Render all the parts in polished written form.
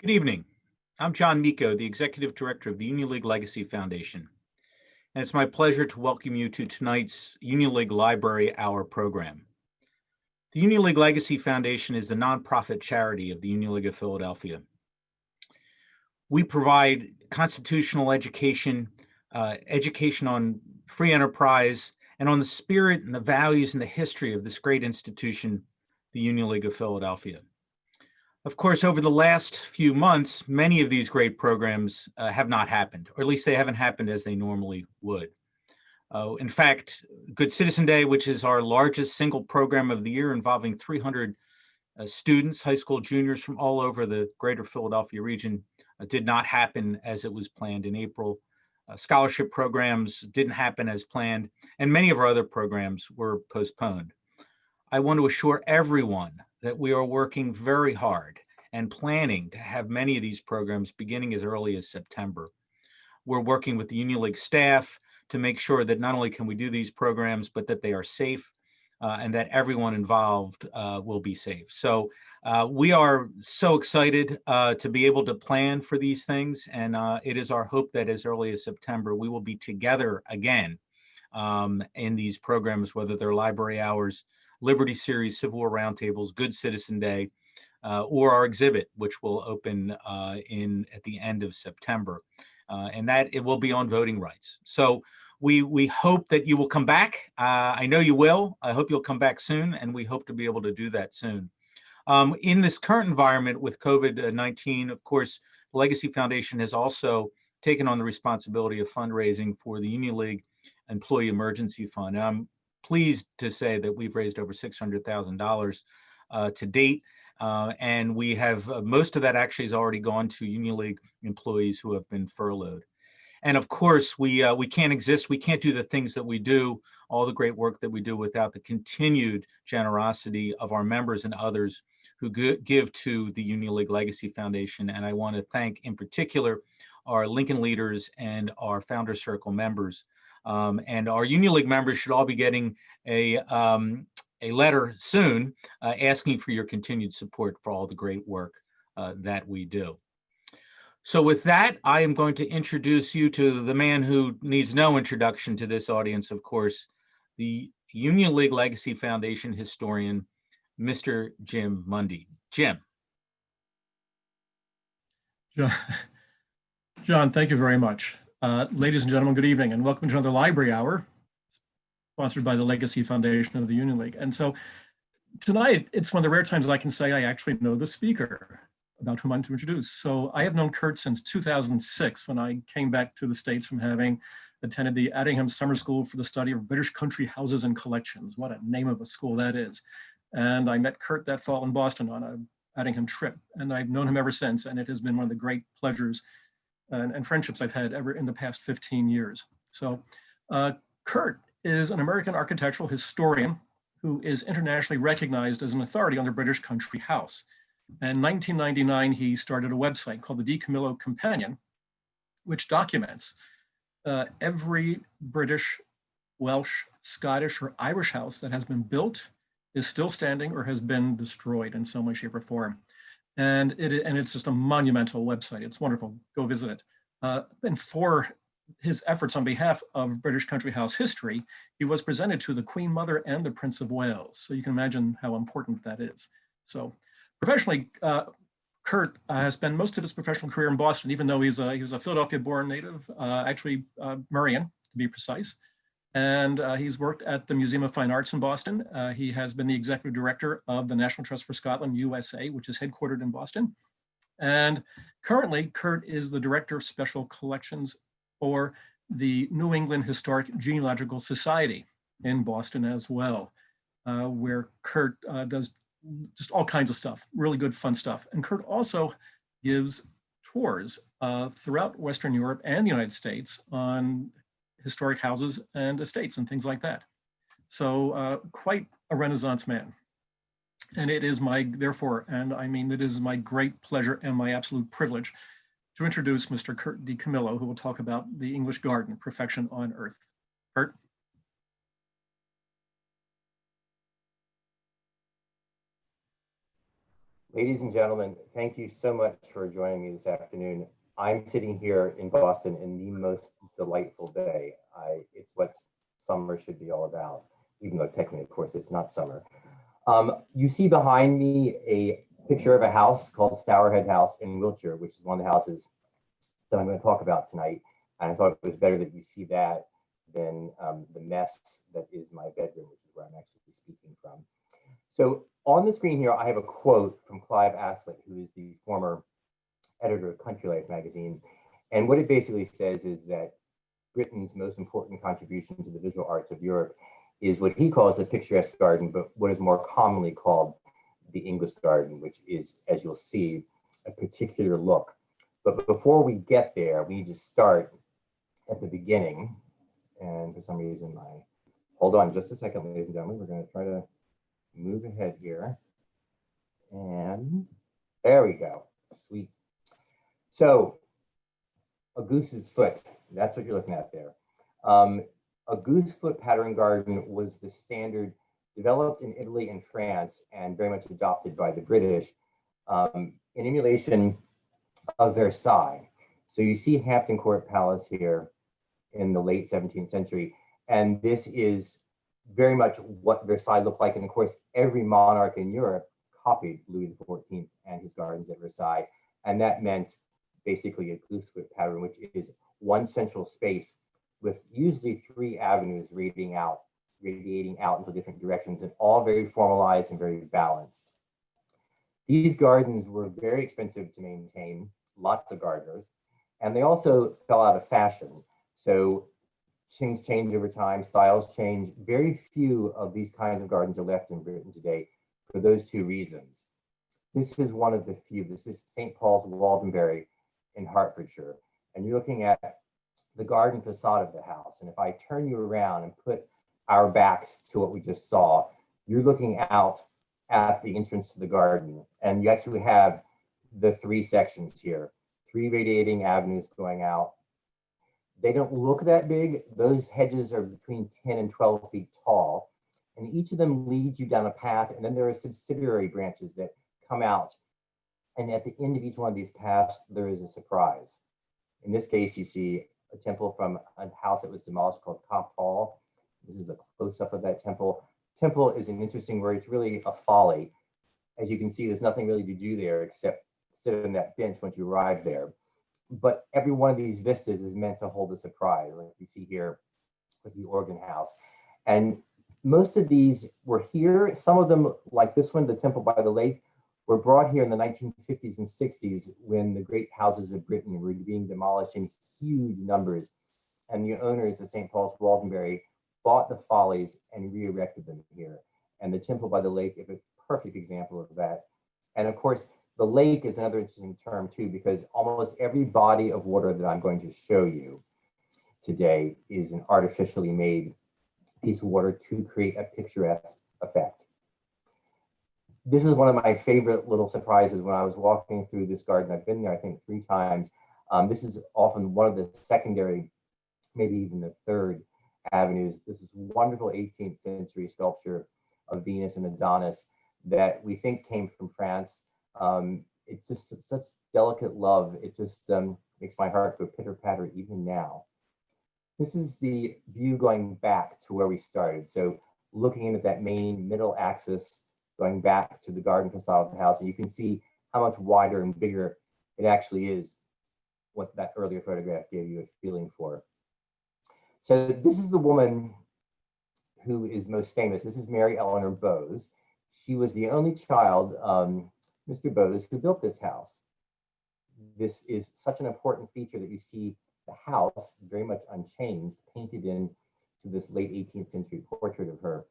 Good evening. I'm John Miko, the Executive Director of the Union League Legacy Foundation, and it's my pleasure to welcome you to tonight's Union League Library Hour program. The Union League Legacy Foundation is the nonprofit charity of the Union League of Philadelphia. We provide constitutional education, education on free enterprise, and on the spirit and the values and the history of this great institution, the Union League of Philadelphia. Of course, over the last few months, many of these great programs have not happened, or at least they haven't happened as they normally would. In fact, Good Citizen Day, which is our largest single program of the year involving 300 students, high school juniors from all over the greater Philadelphia region, did not happen as it was planned in April. Scholarship programs didn't happen as planned, and many of our other programs were postponed. I want to assure everyone that we are working very hard and planning to have many of these programs beginning as early as September. We're working with the Union League staff to make sure that not only can we do these programs, but that they are safe and that everyone involved will be safe. So we are so excited to be able to plan for these things. And it is our hope that as early as September, we will be together again in these programs, whether they're library hours, Liberty Series, Civil War Roundtables, Good Citizen Day, or our exhibit, which will open at the end of September. And that it will be on voting rights. So we hope that you will come back. I know you will. I hope you'll come back soon, and we hope to be able to do that soon. In this current environment with COVID-19, of course, the Legacy Foundation has also taken on the responsibility of fundraising for the Union League Employee Emergency Fund. And I'm pleased to say that we've raised over $600,000 to date. And we have most of that actually has already gone to Union League employees who have been furloughed. And of course, we can't exist. We can't do the things that we do, all the great work that we do, without the continued generosity of our members and others who give to the Union League Legacy Foundation. And I want to thank in particular our Lincoln leaders and our Founder Circle members. And our Union League members should all be getting a letter soon asking for your continued support for all the great work that we do. So with that, I am going to introduce you to the man who needs no introduction to this audience, of course, the Union League Legacy Foundation historian, Mr. Jim Mundy. Jim. John, thank you very much. Ladies and gentlemen, good evening, and welcome to another Library Hour, sponsored by the Legacy Foundation of the Union League. And so tonight, it's one of the rare times I can say I actually know the speaker about whom I'm to introduce. So I have known Curt since 2006, when I came back to the States from having attended the Addingham Summer School for the Study of British Country Houses and Collections. What a name of a school that is. And I met Curt that fall in Boston on an Addingham trip, and I've known him ever since, and it has been one of the great pleasures and friendships I've had ever in the past 15 years. So Curt is an American architectural historian who is internationally recognized as an authority on the British country house. In 1999, he started a website called the DiCamillo Companion, which documents every British, Welsh, Scottish, or Irish house that has been built, is still standing, or has been destroyed in some way, shape, or form. And it's just a monumental website. It's wonderful. Go visit it. And for his efforts on behalf of British country house history, he was presented to the Queen Mother and the Prince of Wales. So you can imagine how important that is. So professionally, Curt has spent most of his professional career in Boston, even though he was a Philadelphia-born native, actually Murrian, to be precise. And he's worked at the Museum of Fine Arts in Boston. He has been the executive director of the National Trust for Scotland, USA, which is headquartered in Boston. And currently, Curt is the director of special collections for the New England Historic Genealogical Society in Boston as well, where Curt does just all kinds of stuff, really good, fun stuff. And Curt also gives tours throughout Western Europe and the United States on historic houses and estates and things like that. So quite a Renaissance man. And it is my, therefore, and I mean, it is my great pleasure and my absolute privilege to introduce Mr. Curt DiCamillo, who will talk about the English garden, perfection on earth. Curt. Ladies and gentlemen, thank you so much for joining me this afternoon. I'm sitting here in Boston in the most delightful day. It's what summer should be all about, even though technically, of course, it's not summer. You see behind me a picture of a house called Stourhead House in Wiltshire, which is one of the houses that I'm going to talk about tonight. And I thought it was better that you see that than the mess that is my bedroom, which is where I'm actually speaking from. So on the screen here, I have a quote from Clive Astley, who is the former editor of Country Life magazine. And what it basically says is that Britain's most important contribution to the visual arts of Europe is what he calls the picturesque garden, but what is more commonly called the English garden, which is, as you'll see, a particular look. But before we get there, we need to start at the beginning. And for some reason, hold on just a second, ladies and gentlemen, we're going to try to move ahead here. And there we go. Sweet. So a goose's foot, that's what you're looking at there. A goose foot pattern garden was the standard developed in Italy and France and very much adopted by the British in emulation of Versailles. So you see Hampton Court Palace here in the late 17th century. And this is very much what Versailles looked like. And of course, every monarch in Europe copied Louis XIV and his gardens at Versailles. And that meant basically a goosefoot pattern, which is one central space with usually 3 avenues radiating out into different directions, and all very formalized and very balanced. These gardens were very expensive to maintain, lots of gardeners, and they also fell out of fashion. So things change over time, styles change. Very few of these kinds of gardens are left in Britain today for those 2 reasons. This is one of the few. This is St. Paul's Waldenbury in Hertfordshire. And you're looking at the garden facade of the house. And if I turn you around and put our backs to what we just saw, you're looking out at the entrance to the garden. And you actually have the 3 sections here, 3 radiating avenues going out. They don't look that big. Those hedges are between 10 and 12 feet tall. And each of them leads you down a path. And then there are subsidiary branches that come out. And at the end of each one of these paths, there is a surprise. In this case, you see a temple from a house that was demolished called Copt Hall. This is a close-up of that temple. Temple is an interesting word. It's really a folly. As you can see, there's nothing really to do there except sit on that bench once you arrive there. But every one of these vistas is meant to hold a surprise, like you see here with the organ house. And most of these were here. Some of them, like this one, the Temple by the Lake, were brought here in the 1950s and 60s when the great houses of Britain were being demolished in huge numbers. And the owners of St. Paul's Waldenbury bought the follies and re-erected them here. And the Temple by the Lake is a perfect example of that. And of course, the lake is another interesting term too, because almost every body of water that I'm going to show you today is an artificially made piece of water to create a picturesque effect. This is one of my favorite little surprises when I was walking through this garden. I've been there, I think, 3 times. This is often one of the secondary, maybe even the 3rd avenues. This is wonderful 18th century sculpture of Venus and Adonis that we think came from France. It's just such delicate love. It just makes my heart go pitter-patter even now. This is the view going back to where we started. So looking into that main middle axis, going back to the garden facade of the house, and you can see how much wider and bigger it actually is, what that earlier photograph gave you a feeling for. So this is the woman who is most famous. This is Mary Eleanor Bowes. She was the only child, Mr. Bowes, who built this house. This is such an important feature that you see the house very much unchanged, painted in to this late 18th century portrait of her.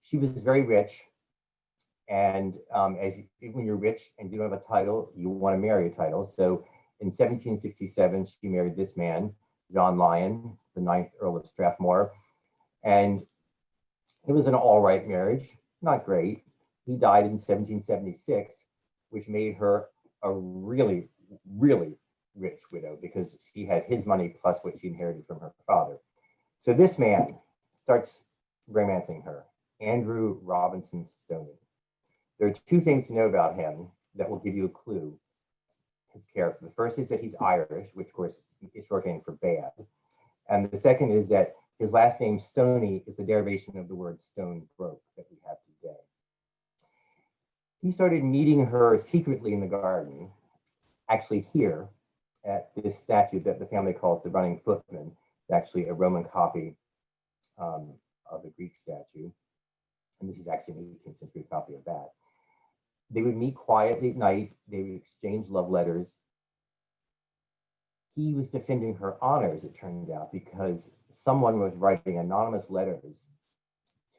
She was very rich. And when you're rich and you don't have a title, you want to marry a title. So in 1767, she married this man, John Lyon, the 9th Earl of Strathmore. And it was an all right marriage, not great. He died in 1776, which made her a really, really rich widow because she had his money plus what she inherited from her father. So this man starts romancing her, Andrew Robinson Stoney. There are two things to know about him that will give you a clue, his character. The first is that he's Irish, which of course is shorthand for bad. And the second is that his last name, Stoney, is the derivation of the word stone broke that we have today. He started meeting her secretly in the garden, actually here at this statue that the family called the Running Footman. It's actually a Roman copy of a Greek statue. And this is actually an 18th century copy of that. They would meet quietly at night. They would exchange love letters. He was defending her honor, as it turned out, because someone was writing anonymous letters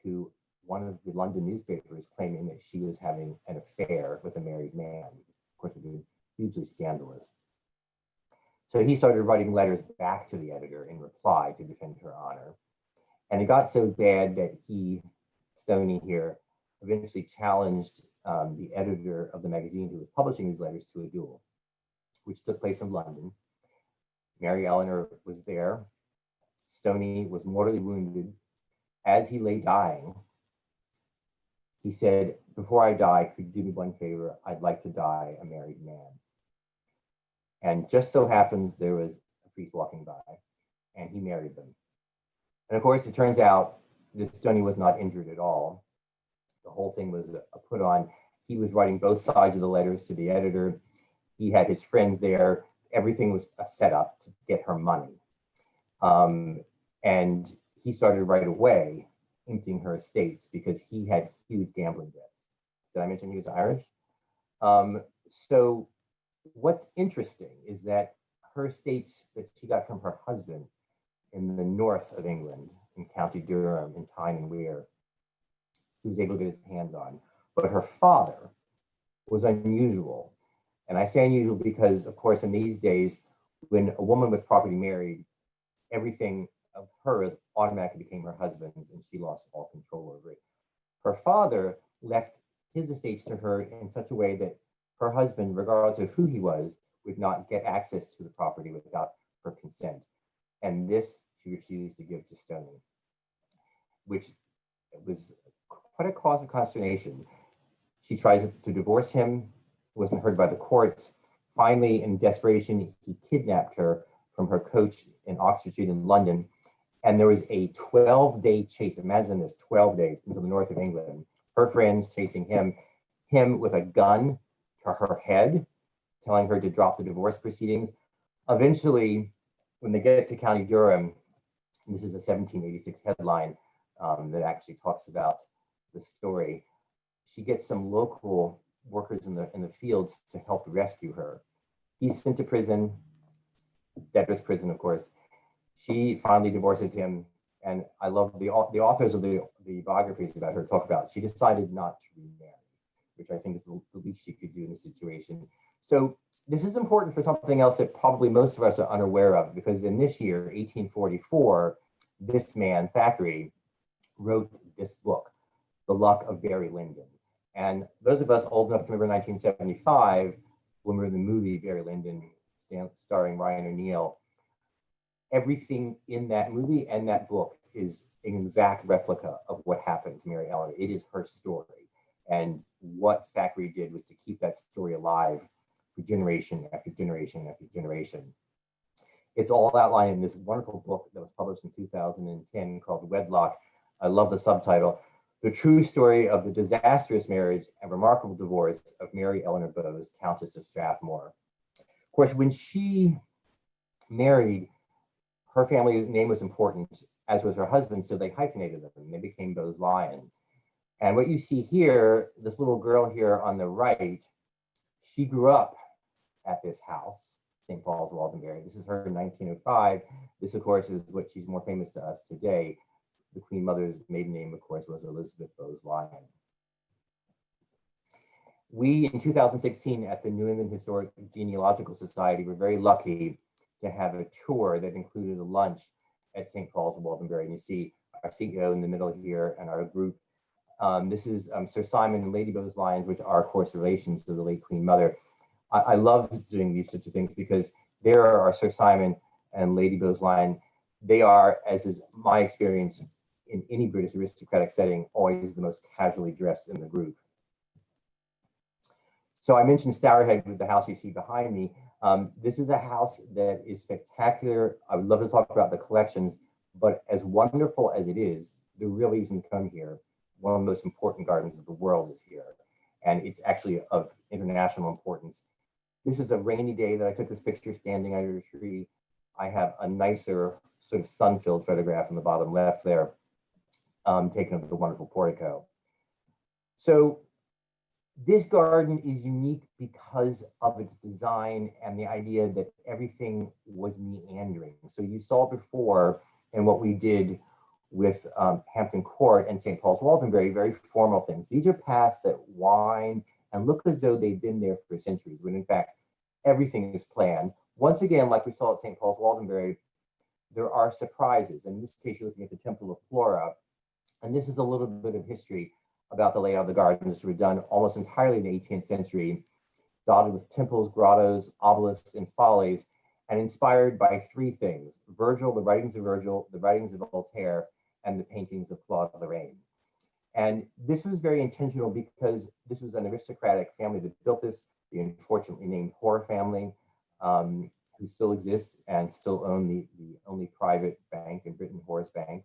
to one of the London newspapers claiming that she was having an affair with a married man. Of course, it would be hugely scandalous. So he started writing letters back to the editor in reply to defend her honor. And it got so bad that he, Stoney here, eventually challenged the editor of the magazine who was publishing these letters to a duel, which took place in London. Mary Eleanor was there. Stoney was mortally wounded. As he lay dying, he said, "Before I die, could you do me one favor? I'd like to die a married man." And just so happens there was a priest walking by, and he married them. And of course, it turns out that Stoney was not injured at all. The whole thing was a put on. He was writing both sides of the letters to the editor. He had his friends there. Everything was a setup to get her money. And he started right away emptying her estates because he had huge gambling debts. Did I mention he was Irish? So what's interesting is that her estates that she got from her husband in the north of England, in County Durham, in Tyne and Wear, he was able to get his hands on. But her father was unusual. And I say unusual because, of course, in these days, when a woman was properly married, everything of hers automatically became her husband's, and she lost all control over it. Her father left his estates to her in such a way that her husband, regardless of who he was, would not get access to the property without her consent. And this she refused to give to Stoney, which was quite a cause of consternation. She tried to divorce him, wasn't heard by the courts. Finally, in desperation, he kidnapped her from her coach in Oxford Street in London. And there was a 12-day chase. Imagine this, 12 days into the north of England. Her friends chasing him with a gun to her head, telling her to drop the divorce proceedings. Eventually, when they get to County Durham, this is a 1786 headline that actually talks about the story. She gets some local workers in the fields to help rescue her. He's sent to prison, debtor's prison, of course. She finally divorces him, and I love the authors of the biographies about her talk about she decided not to remarry, which I think is the least she could do in this situation. So this is important for something else that probably most of us are unaware of, because in this year, 1844, this man, Thackeray, wrote this book, The Luck of Barry Lyndon. And those of us old enough to remember 1975, when we were in the movie Barry Lyndon, starring Ryan O'Neal, everything in that movie and that book is an exact replica of what happened to Mary Eleanor. It is her story. And what Thackeray did was to keep that story alive for generation after generation after generation. It's all outlined in this wonderful book that was published in 2010 called Wedlock. I love the subtitle, The True Story of the Disastrous Marriage and Remarkable Divorce of Mary Eleanor Bowes, Countess of Strathmore. Of course, when she married, her family name was important, as was her husband, so they hyphenated them and they became Bowes Lyon. And what you see here, this little girl here on the right, she grew up at this house, St. Paul's, Waldenbury. This is her in 1905. This, of course, is what she's more famous to us today. The Queen Mother's maiden name, of course, was Elizabeth Bowes Lyon. We, in 2016, at the New England Historic Genealogical Society, were very lucky to have a tour that included a lunch at St. Paul's, Waldenbury. And you see our CEO in the middle here and our group. This is Sir Simon and Lady Bowes Lyon, which are, of course, relations to the late Queen Mother. I love doing these sorts of things because there are Sir Simon and Lady Bowes Lyon. They are, as is my experience in any British aristocratic setting, always the most casually dressed in the group. So I mentioned Stourhead with the house you see behind me. This is a house that is spectacular. I would love to talk about the collections, but as wonderful as it is, the real reason to come here, one of the most important gardens of the world is here. And it's actually of international importance. This is a rainy day that I took this picture standing under a tree. I have a nicer sort of sun-filled photograph in the bottom left there, taken of the wonderful portico. So this garden is unique because of its design and the idea that everything was meandering. So you saw before in what we did with Hampton Court and St. Paul's Waldenbury, very formal things. These are paths that wind and look as though they've been there for centuries, when in fact, everything is planned. Once again, like we saw at St. Paul's Waldenbury, there are surprises. In this case, you're looking at the Temple of Flora, and this is a little bit of history about the layout of the gardens. Were done almost entirely in the 18th century, dotted with temples, grottos, obelisks, and follies, and inspired by three things: Virgil, the writings of Virgil, the writings of Voltaire, and the paintings of Claude Lorraine. And this was very intentional because this was an aristocratic family that built this, the unfortunately named Hoare family, who still exist and still own the only private bank in Britain, Horace Bank.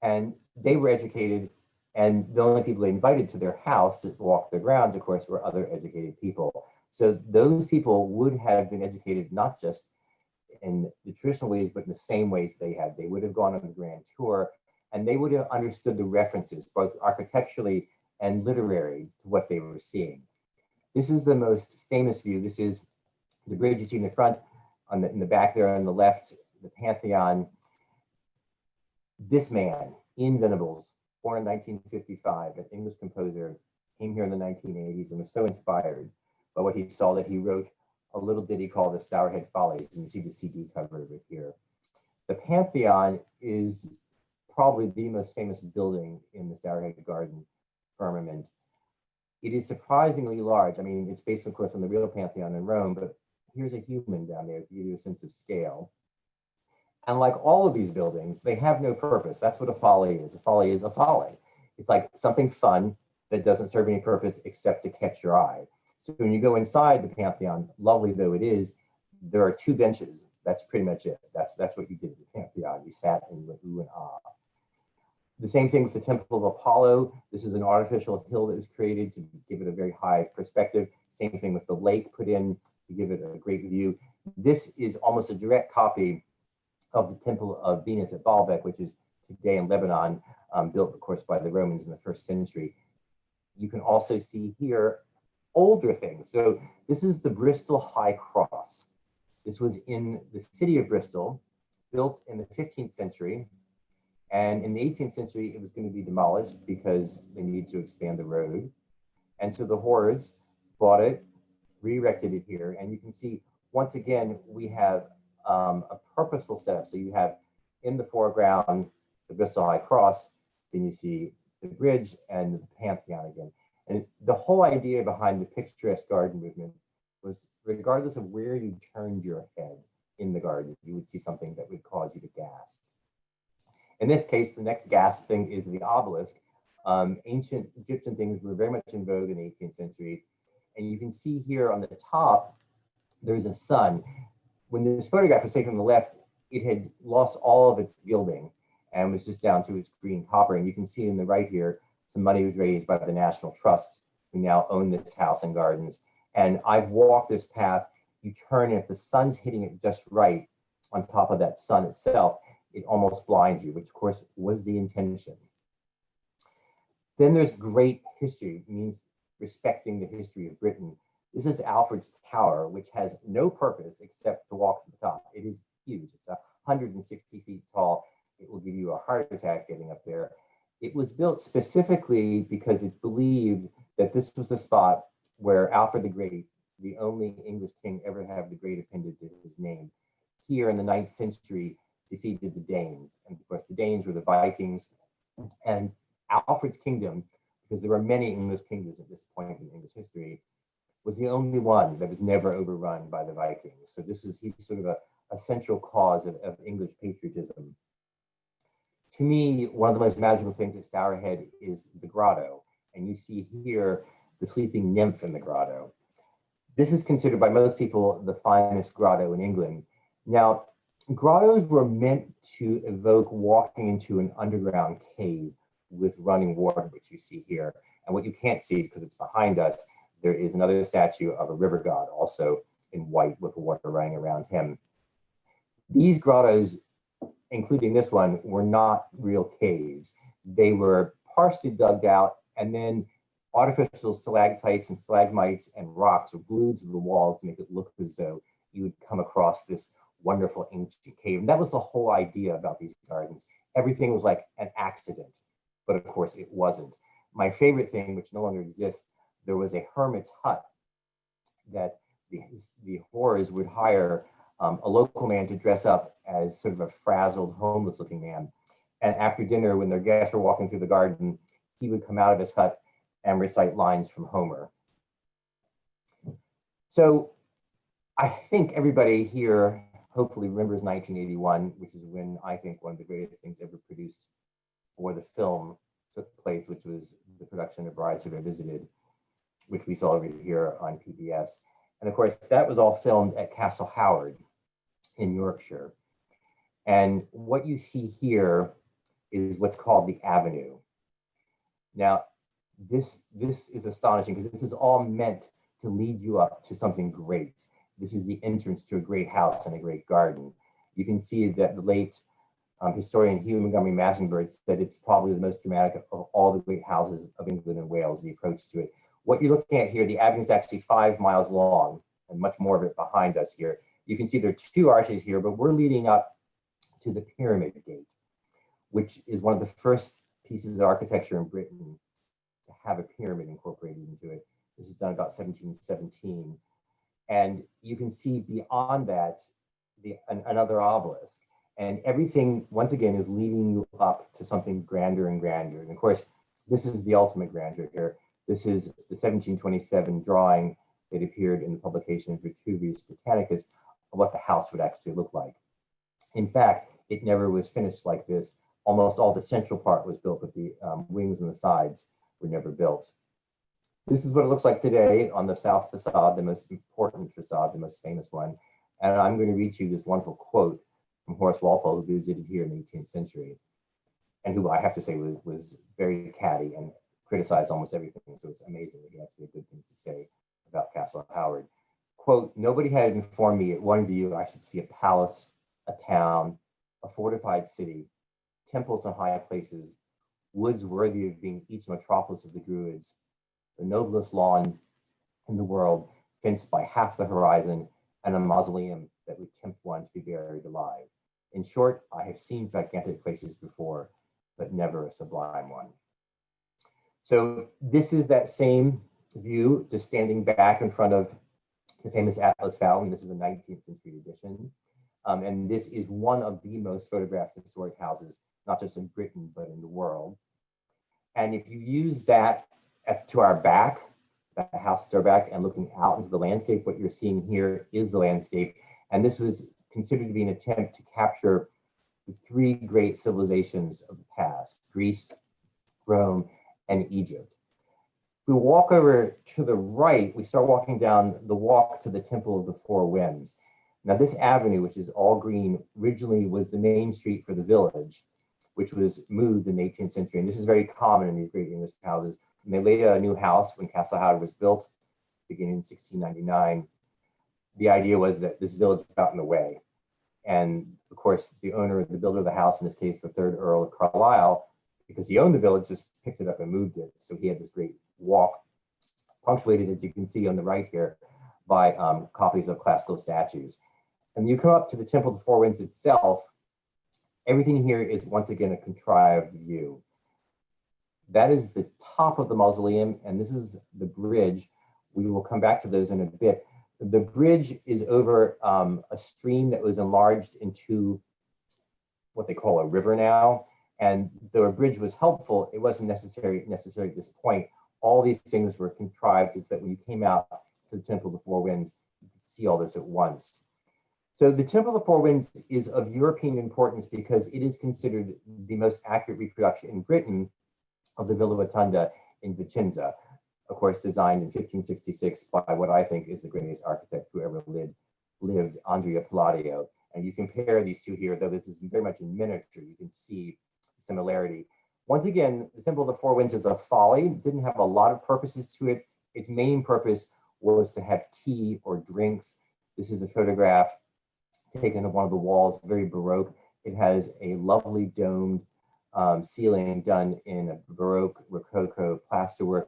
And they were educated, and the only people they invited to their house that walked the grounds, of course, were other educated people. So those people would have been educated not just in the traditional ways, but in the same ways they had. They would have gone on the grand tour, and they would have understood the references, both architecturally and literary, to what they were seeing. This is the most famous view. This is the bridge you see in the front, in the back there on the left, the Pantheon. This man, Ian Venables, born in 1955, an English composer, came here in the 1980s and was so inspired by what he saw that he wrote a little ditty called the Stourhead Follies, and you see the CD cover of it here. The Pantheon is probably the most famous building in the Stourhead Garden firmament. It is surprisingly large. I mean, it's based, of course, on the real Pantheon in Rome, but here's a human down there to give you a sense of scale. And like all of these buildings, they have no purpose. That's what a folly is. A folly is a folly. It's like something fun that doesn't serve any purpose except to catch your eye. So when you go inside the Pantheon, lovely though it is, there are two benches. That's pretty much it. That's what you did at the Pantheon. You sat and you went ooh and ah. The same thing with the Temple of Apollo. This is an artificial hill that was created to give it a very high perspective. Same thing with the lake put in to give it a great view. This is almost a direct copy of the Temple of Venus at Baalbek, which is today in Lebanon, built, of course, by the Romans in the 1st century. You can also see here older things. So this is the Bristol High Cross. This was in the city of Bristol, built in the 15th century. And in the 18th century, it was going to be demolished because they needed to expand the road. And so the Hoares bought it, re-erected it here. And you can see, once again, we have a purposeful setup. So you have in the foreground, the Bristol High Cross, then you see the bridge and the Pantheon again. And the whole idea behind the picturesque garden movement was, regardless of where you turned your head in the garden, you would see something that would cause you to gasp. In this case, the next gasp thing is the obelisk. Ancient Egyptian things were very much in vogue in the 18th century. And you can see here on the top, there's a sun. When this photograph was taken on the left, it had lost all of its gilding and was just down to its green copper. And you can see in the right here, some money was raised by the National Trust, who now own this house and gardens. And I've walked this path. You turn, and if the sun's hitting it just right on top of that sun itself, it almost blinds you, which of course was the intention. Then there's great history. It means respecting the history of Britain. This is Alfred's Tower, which has no purpose except to walk to the top. It is huge. It's 160 feet tall. It will give you a heart attack getting up there. It was built specifically because it's believed that this was a spot where Alfred the Great, the only English king ever to have the Great appended to his name, here in the 9th century defeated the Danes. And of course, the Danes were the Vikings. And Alfred's kingdom, because there were many English kingdoms at this point in English history, was the only one that was never overrun by the Vikings. So he's sort of a central cause of English patriotism. To me, one of the most magical things at Stourhead is the grotto. And you see here the sleeping nymph in the grotto. This is considered by most people the finest grotto in England. Now, grottos were meant to evoke walking into an underground cave with running water, which you see here. And what you can't see because it's behind us, there is another statue of a river god, also in white with water running around him. These grottos, including this one, were not real caves. They were partially dug out, and then artificial stalactites and stalagmites and rocks were glued to the walls to make it look as though you would come across this wonderful ancient cave. And that was the whole idea about these gardens. Everything was like an accident, but of course it wasn't. My favorite thing, which no longer exists, there was a hermit's hut that the whores would hire a local man to dress up as sort of a frazzled, homeless looking man. And after dinner, when their guests were walking through the garden, he would come out of his hut and recite lines from Homer. So I think everybody here hopefully remembers 1981, which is when I think one of the greatest things ever produced for the film took place, which was the production of Brides Who Have Visited, which we saw over here on PBS. And of course, that was all filmed at Castle Howard in Yorkshire. And what you see here is what's called the Avenue. Now, this is astonishing because this is all meant to lead you up to something great. This is the entrance to a great house and a great garden. You can see that the late historian Hugh Montgomery Massenburg said it's probably the most dramatic of all the great houses of England and Wales, the approach to it. What you're looking at here, the avenue is actually 5 miles long and much more of it behind us here. You can see there are 2 arches here, but we're leading up to the Pyramid Gate, which is one of the first pieces of architecture in Britain to have a pyramid incorporated into it. This is done about 1717. And you can see beyond that, another obelisk. And everything, once again, is leading you up to something grander and grander. And of course, this is the ultimate grandeur here. This is the 1727 drawing that appeared in the publication Vitruvius Britannicus of what the house would actually look like. In fact, it never was finished like this. Almost all the central part was built, but the wings and the sides were never built. This is what it looks like today on the south facade, the most important facade, the most famous one. And I'm going to read to you this wonderful quote from Horace Walpole, who visited here in the 18th century, and who I have to say was very catty and criticized almost everything. So it's amazing that he actually had good things to say about Castle Howard. Quote, "Nobody had informed me at one view I should see a palace, a town, a fortified city, temples on high places, woods worthy of being each metropolis of the Druids, the noblest lawn in the world, fenced by half the horizon, and a mausoleum that would tempt one to be buried alive. In short, I have seen gigantic places before, but never a sublime one." So this is that same view, just standing back in front of the famous Atlas Fountain. This is the 19th century edition. And this is one of the most photographed historic houses, not just in Britain, but in the world. And if you use that to our back, the house to our back, and looking out into the landscape, what you're seeing here is the landscape. And this was considered to be an attempt to capture the 3 great civilizations of the past: Greece, Rome, and Egypt. We walk over to the right, we start walking down the walk to the Temple of the Four Winds. Now this avenue, which is all green, originally was the main street for the village, which was moved in the 18th century. And this is very common in these great English houses. And they laid out a new house when Castle Howard was built, beginning in 1699. The idea was that this village got in the way. And of course, the owner, the builder of the house, in this case, the 3rd Earl of Carlisle, because he owned the village, just picked it up and moved it. So he had this great walk, punctuated, as you can see on the right here, by copies of classical statues. And you come up to the Temple of the Four Winds itself, everything here is once again a contrived view. That is the top of the mausoleum, and this is the bridge. We will come back to those in a bit. The bridge is over a stream that was enlarged into what they call a river now. And though a bridge was helpful, it wasn't necessary at this point. All these things were contrived so that when you came out to the Temple of the Four Winds, you could see all this at once. So the Temple of the Four Winds is of European importance because it is considered the most accurate reproduction in Britain of the Villa Rotunda in Vicenza. of course, designed in 1566 by what I think is the greatest architect who ever lived, Andrea Palladio. And you compare these two here, though this is very much in miniature, you can see the similarity. Once again, the Temple of the Four Winds is a folly, didn't have a lot of purposes to it. Its main purpose was to have tea or drinks. This is a photograph taken of one of the walls, very Baroque. It has a lovely domed ceiling done in a Baroque Rococo plasterwork.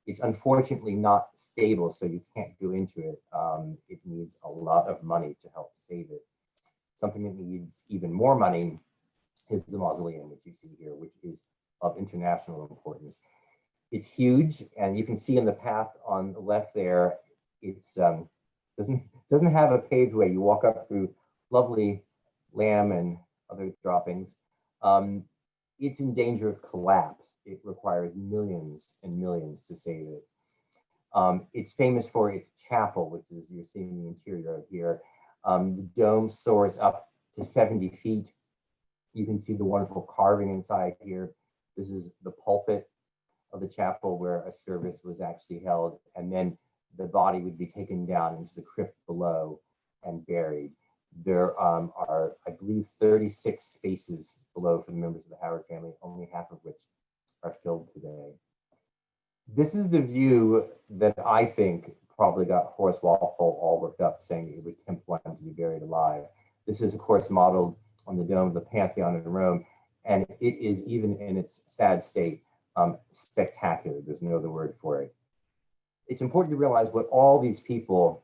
It's unfortunately not stable, so you can't go into it. It needs a lot of money to help save it. Something that needs even more money is the mausoleum, which you see here, which is of international importance. It's huge, and you can see in the path on the left there, it's doesn't have a paved way. You walk up through lovely lamb and other droppings. It's in danger of collapse. It requires millions and millions to save it. It's famous for its chapel, which is, you're seeing the interior of here. The dome soars up to 70 feet. You can see the wonderful carving inside here. This is the pulpit of the chapel where a service was actually held, and then the body would be taken down into the crypt below and buried. There are, I believe, 36 spaces below for the members of the Howard family, only half of which are filled today. This is the view that I think probably got Horace Walpole all worked up, saying it would tempt one to be buried alive. This is, of course, modeled on the dome of the Pantheon in Rome, and it is, even in its sad state, spectacular. There's no other word for it. It's important to realize what all these people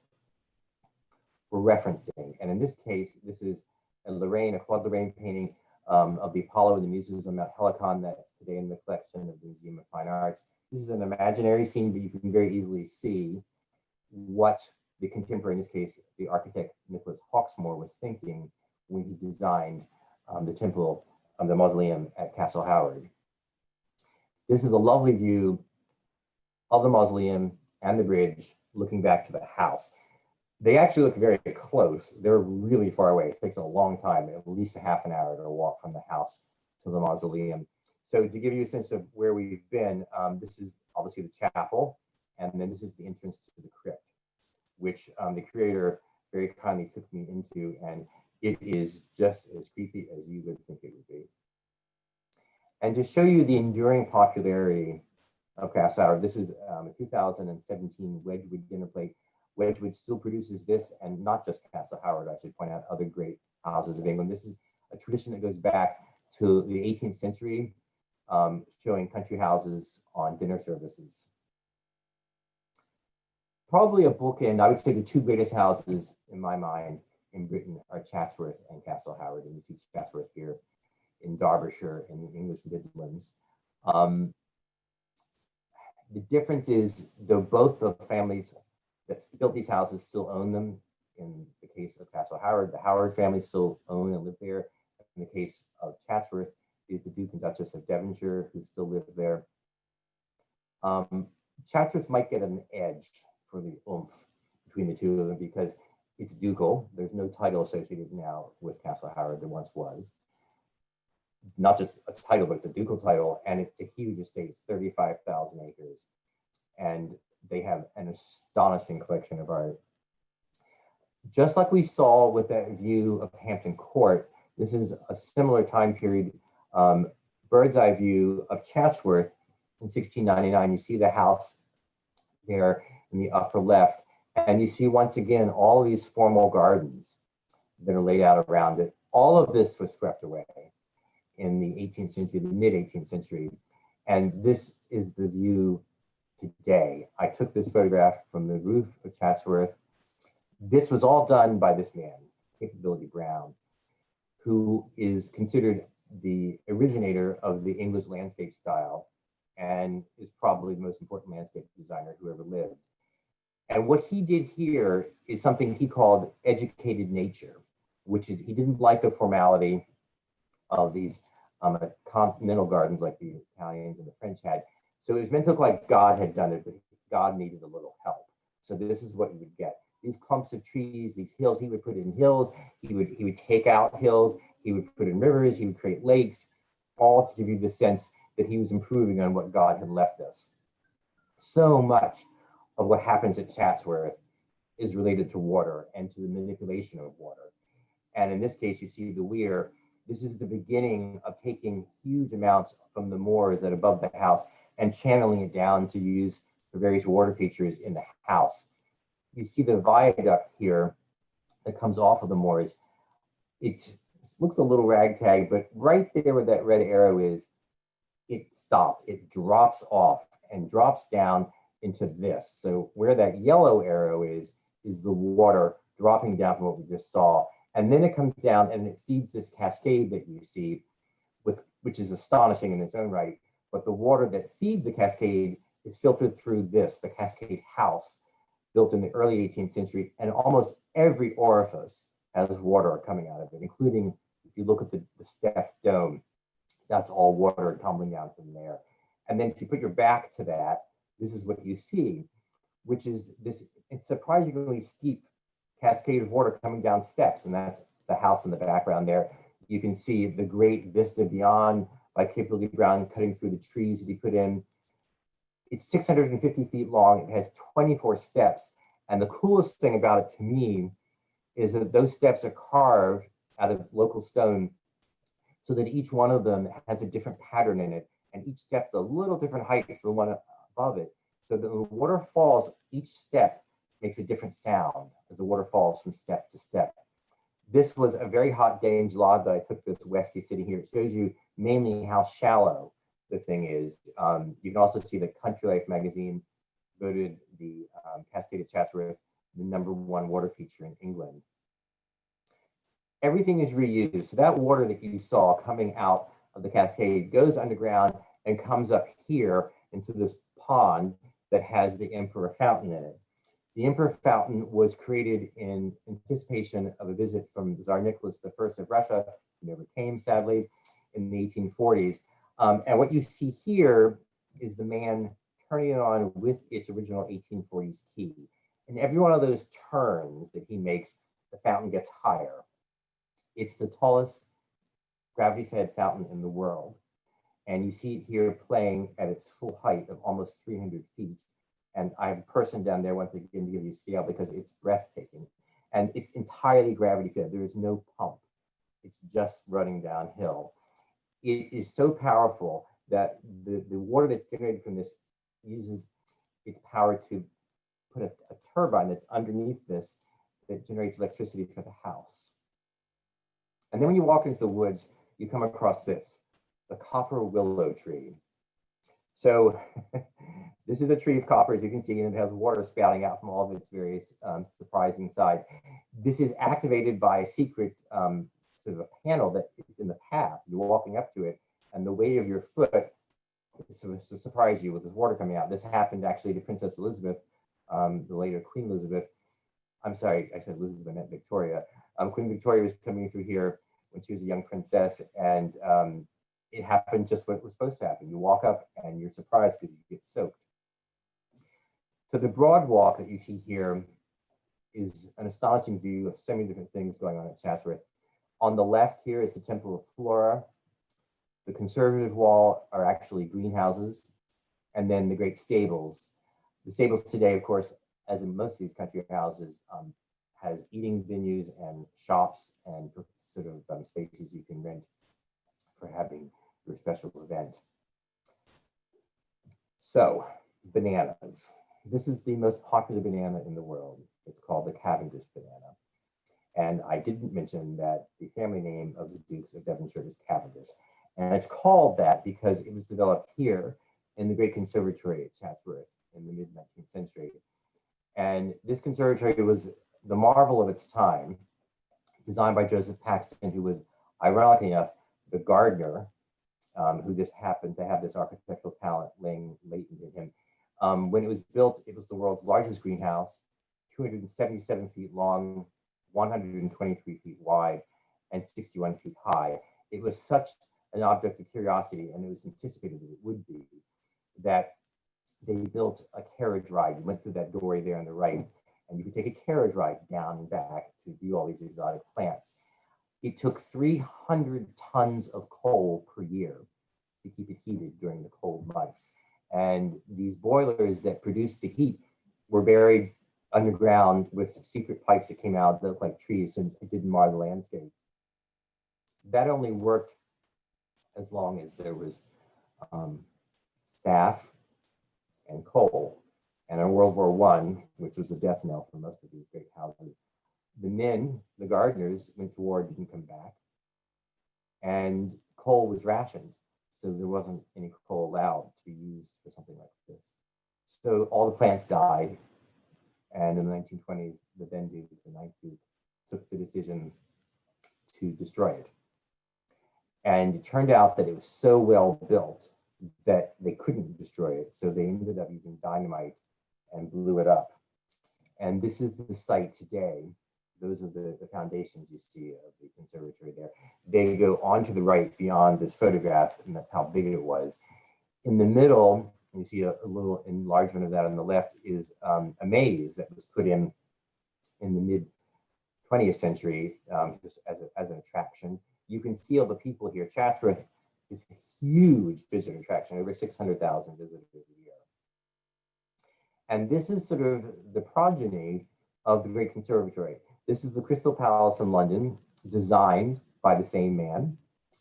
were referencing. And in this case, this is a Claude Lorraine painting of the Apollo and the Muses on Mount Helicon that's today in the collection of the Museum of Fine Arts. This is an imaginary scene, but you can very easily see what the contemporary, in this case, the architect Nicholas Hawksmoor, was thinking when he designed the temple, the mausoleum at Castle Howard. This is a lovely view of the mausoleum and the bridge looking back to the house. They actually look very close. They're really far away. It takes a long time, at least a half an hour to walk from the house to the mausoleum. So to give you a sense of where we've been, this is obviously the chapel, and then this is the entrance to the crypt, which the curator very kindly took me into, and it is just as creepy as you would think it would be. And to show you the enduring popularity of Castle Howard, this is a 2017 Wedgwood dinner plate. Wedgwood still produces this, and not just Castle Howard, I should point out other great houses of England. This is a tradition that goes back to the 18th century, showing country houses on dinner services. Probably a bookend, I would say the two greatest houses in my mind in Britain are Chatsworth and Castle Howard, and you see Chatsworth here in Derbyshire in the English Midlands. The difference is, though both the families that built these houses still own them, in the case of Castle Howard, the Howard family still own and live there. In the case of Chatsworth, is the Duke and Duchess of Devonshire, who still live there. Chatsworth might get an edge for the oomph between the two of them because it's ducal. There's no title associated now with Castle Howard. There once was. Not just a title, but it's a ducal title, and it's a huge estate. It's 35,000 acres, and they have an astonishing collection of art. Just like we saw with that view of Hampton Court, this is a similar time period, bird's eye view of Chatsworth in 1699. You see the house there in the upper left, and you see once again all these formal gardens that are laid out around it. All of this was swept away in the 18th century, the mid 18th century. And this is the view today. I took this photograph from the roof of Chatsworth. This was all done by this man, Capability Brown, who is considered the originator of the English landscape style and is probably the most important landscape designer who ever lived. And what he did here is something he called educated nature, which is, he didn't like the formality of these continental gardens like the Italians and the French had. So it was meant to look like God had done it, but God needed a little help. So this is what you would get. These clumps of trees, these hills, he would put in hills, he would take out hills, he would put in rivers, he would create lakes, all to give you the sense that he was improving on what God had left us. So much of what happens at Chatsworth is related to water and to the manipulation of water. And in this case, you see the weir. This is the beginning of taking huge amounts from the moors that are above the house and channeling it down to use for various water features in the house. You see the viaduct here that comes off of the moors. It looks a little ragtag, but right there where that red arrow is, it stopped. It drops off and drops down into this. So where that yellow arrow is the water dropping down from what we just saw. And then it comes down and it feeds this cascade that you see, which is astonishing in its own right. But the water that feeds the cascade is filtered through this, the Cascade House, built in the early 18th century. And almost every orifice has water coming out of it, including, if you look at the stepped dome, that's all water tumbling down from there. And then if you put your back to that, this is what you see, which is this surprisingly steep cascade of water coming down steps. And that's the house in the background there. You can see the great vista beyond by Cape Lily Brown cutting through the trees that he put in. It's 650 feet long. It has 24 steps. And the coolest thing about it to me is that those steps are carved out of local stone so that each one of them has a different pattern in it. And each step's a little different height from the one above it. So that when the water falls, each step makes a different sound as the water falls from step to step. This was a very hot day in July that I took this Westie sitting here. It shows you mainly how shallow the thing is. You can also see the Country Life magazine voted the Cascade of Chatsworth the #1 water feature in England. Everything is reused. So that water that you saw coming out of the cascade goes underground and comes up here into this pond that has the Emperor Fountain in it. The Emperor Fountain was created in anticipation of a visit from Tsar Nicholas I of Russia, who never came, sadly, in the 1840s. And what you see here is the man turning it on with its original 1840s key. And every one of those turns that he makes, the fountain gets higher. It's the tallest gravity-fed fountain in the world. And you see it here playing at its full height of almost 300 feet. And I have a person down there once again to give you scale because it's breathtaking. And it's entirely gravity-fed. There is no pump. It's just running downhill. It is so powerful that the water that's generated from this uses its power to put a turbine that's underneath this that generates electricity for the house. And then when you walk into the woods, you come across this, the copper willow tree. So this is a tree of copper, as you can see, and it has water spouting out from all of its various surprising sides. This is activated by a secret sort of a panel that is in the path. You're walking up to it, and the weight of your foot is to surprise you with this water coming out. This happened actually to Princess Elizabeth, the later Queen Elizabeth. I'm sorry, I said Elizabeth, I meant Victoria. Queen Victoria was coming through here when she was a young princess, and it happened just what was supposed to happen. You walk up and you're surprised because you get soaked. So the broad walk that you see here is an astonishing view of so many different things going on at Chatsworth. On the left here is the Temple of Flora. The conservative wall are actually greenhouses, and then the great stables. The stables today, of course, as in most of these country houses, has eating venues and shops and sort of spaces you can rent for having your special event. So, bananas. This is the most popular banana in the world. It's called the Cavendish banana. And I didn't mention that the family name of the Dukes of Devonshire is Cavendish. And it's called that because it was developed here in the Great Conservatory at Chatsworth in the mid-19th century. And this conservatory was the marvel of its time, designed by Joseph Paxton, who was, ironically enough, the gardener, who just happened to have this architectural talent laying latent in him. When it was built, it was the world's largest greenhouse, 277 feet long, 123 feet wide, and 61 feet high. It was such an object of curiosity, and it was anticipated that it would be, that they built a carriage ride. You went through that doorway there on the right, and you could take a carriage ride down and back to view all these exotic plants. It took 300 tons of coal per year to keep it heated during the cold months. And these boilers that produced the heat were buried underground with secret pipes that came out that looked like trees, so it didn't mar the landscape. That only worked as long as there was staff and coal. And in World War I, which was a death knell for most of these great houses, the men, the gardeners, went to war, didn't come back. And coal was rationed. So there wasn't any coal allowed to be used for something like this. So all the plants died. And in the 1920s, the then Duke, the ninth Duke, took the decision to destroy it. And it turned out that it was so well built that they couldn't destroy it. So they ended up using dynamite and blew it up. And this is the site today. Those are the foundations you see of the conservatory there. They go on to the right beyond this photograph, and that's how big it was. In the middle, you see a little enlargement of that on the left, is a maze that was put in the mid 20th century just as an attraction. You can see all the people here. Chatsworth is a huge visitor attraction, over 600,000 visitors a year. And this is sort of the progeny of the Great Conservatory. This is the Crystal Palace in London, designed by the same man,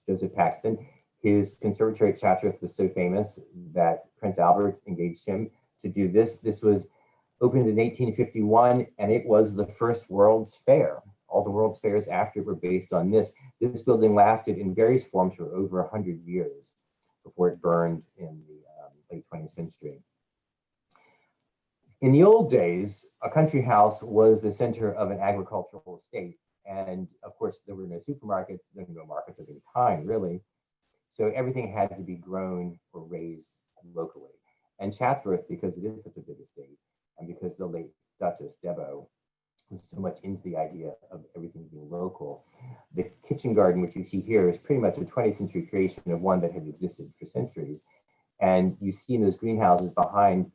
Joseph Paxton. His conservatory at Chatsworth was so famous that Prince Albert engaged him to do this. This was opened in 1851, and it was the first World's Fair. All the World's Fairs after were based on this. This building lasted in various forms for over 100 years before it burned in the late 20th century. In the old days, a country house was the center of an agricultural estate. And of course, there were no supermarkets, there were no markets of any kind, really. So everything had to be grown or raised locally. And Chatsworth, because it is such a big estate, and because the late Duchess Debo was so much into the idea of everything being local, the kitchen garden, which you see here, is pretty much a 20th century creation of one that had existed for centuries. And you see in those greenhouses behind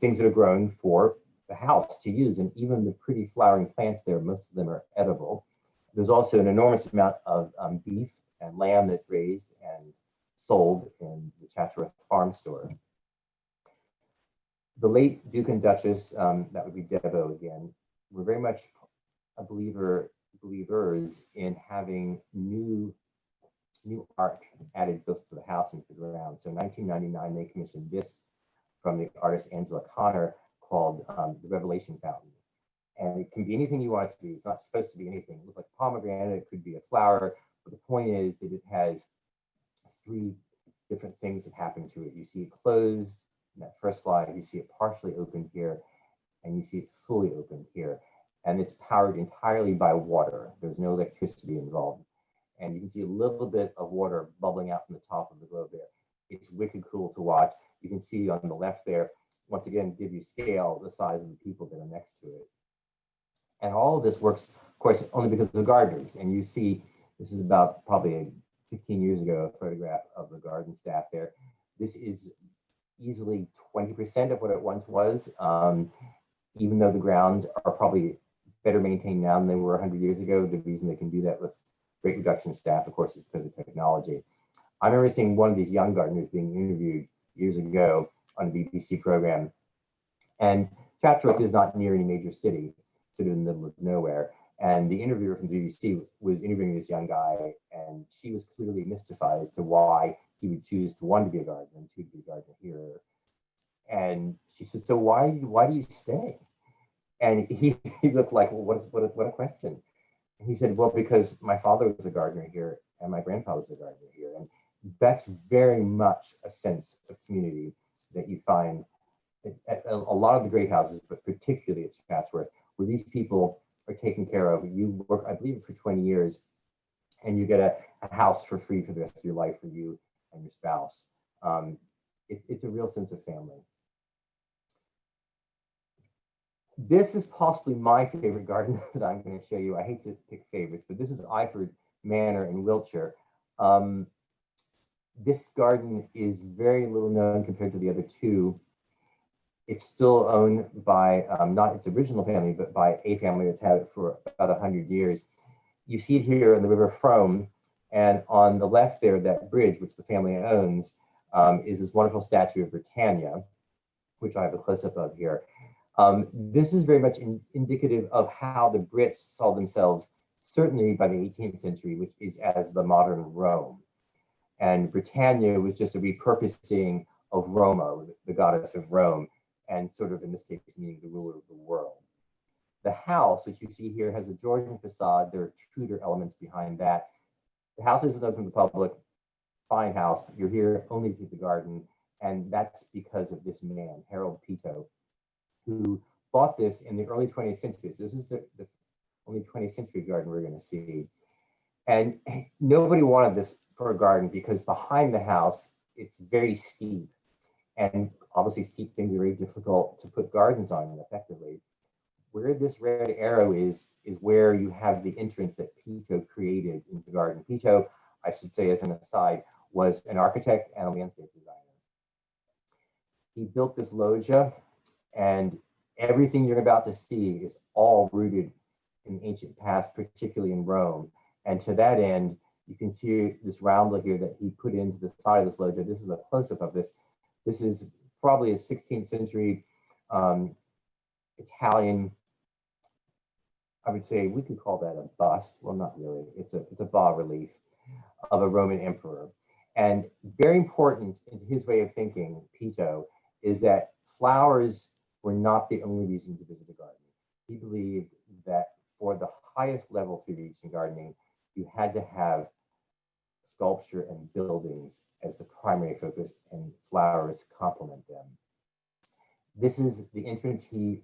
things that are grown for the house to use, and even the pretty flowering plants there, most of them are edible. There's also an enormous amount of beef and lamb that's raised and sold in the Chatsworth Farm Store. The late Duke and Duchess, that would be Debo again, were very much believers in having new art added both to the house and to the ground. So in 1999, they commissioned this from the artist Angela Connor called the Revelation Fountain. And it can be anything you want it to be. It's not supposed to be anything. It looks like a pomegranate, it could be a flower, but the point is that it has 3 different things that happen to it. You see it closed in that first slide, you see it partially opened here, and you see it fully opened here. And it's powered entirely by water. There's no electricity involved. And you can see a little bit of water bubbling out from the top of the globe there. It's wicked cool to watch. You can see on the left there, once again, give you scale, the size of the people that are next to it. And all of this works, of course, only because of the gardeners. And you see, this is about probably 15 years ago, a photograph of the garden staff there. This is easily 20% of what it once was, even though the grounds are probably better maintained now than they were 100 years ago. The reason they can do that with great reduction of staff, of course, is because of technology. I remember seeing one of these young gardeners being interviewed years ago on a BBC program. And Chatsworth is not near any major city, sort of in the middle of nowhere. And the interviewer from the BBC was interviewing this young guy, and she was clearly mystified as to why he would choose to, 1, to be a gardener and 2, to be a gardener here. And she said, so why do you stay? And he looked like, well, what a question. And he said, well, because my father was a gardener here and my grandfather was a gardener here. And that's very much a sense of community that you find at a lot of the great houses, but particularly at Chatsworth, where these people are taken care of. You work, I believe, for 20 years, and you get a house for free for the rest of your life for you and your spouse. It's a real sense of family. This is possibly my favorite garden that I'm going to show you. I hate to pick favorites, but this is Iford Manor in Wiltshire. This garden is very little known compared to the other 2. It's still owned by, not its original family, but by a family that's had it for about 100 years. You see it here in the River Frome, and on the left there, that bridge, which the family owns, is this wonderful statue of Britannia, which I have a close-up of here. This is very much indicative of how the Brits saw themselves, certainly by the 18th century, which is as the modern Rome. And Britannia was just a repurposing of Roma, the goddess of Rome, and sort of in this case, meaning the ruler of the world. The house, which you see here, has a Georgian facade. There are Tudor elements behind that. The house isn't open to the public, fine house, but you're here only to the garden. And that's because of this man, Harold Peto, who bought this in the early 20th century. So this is the only 20th century garden we're going to see. And nobody wanted this for a garden because behind the house, it's very steep. And obviously steep things are very difficult to put gardens on effectively. Where this red arrow is where you have the entrance that Peto created in the garden. Peto, I should say as an aside, was an architect and a landscape designer. He built this loggia, and everything you're about to see is all rooted in the ancient past, particularly in Rome. And to that end, you can see this roundel here that he put into the side of this loggia. This is a close-up of this. This is probably a 16th century Italian, I would say we could call that a bust. Well, not really. It's a bas-relief of a Roman emperor. And very important in his way of thinking, Peto, is that flowers were not the only reason to visit a garden. He believed that for the highest level to reach in gardening, you had to have sculpture and buildings as the primary focus, and flowers complement them. This is the entrance he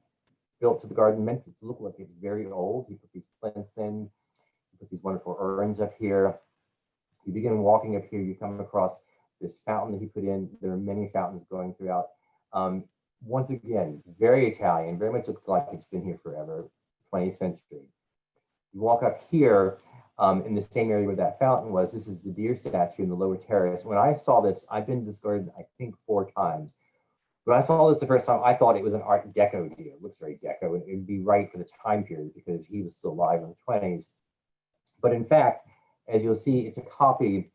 built to the garden, meant it to look like it's very old. He put these plinths in, he put these wonderful urns up here. You begin walking up here, you come across this fountain that he put in. There are many fountains going throughout. Once again, very Italian, very much looks like it's been here forever, 20th century. You walk up here in the same area where that fountain was. This is the deer statue in the lower terrace. When I saw this, I've been to this garden, I think 4 times. When I saw this the first time, I thought it was an Art Deco deer. It looks very Deco, and it would be right for the time period because he was still alive in the 20s. But in fact, as you'll see, it's a copy,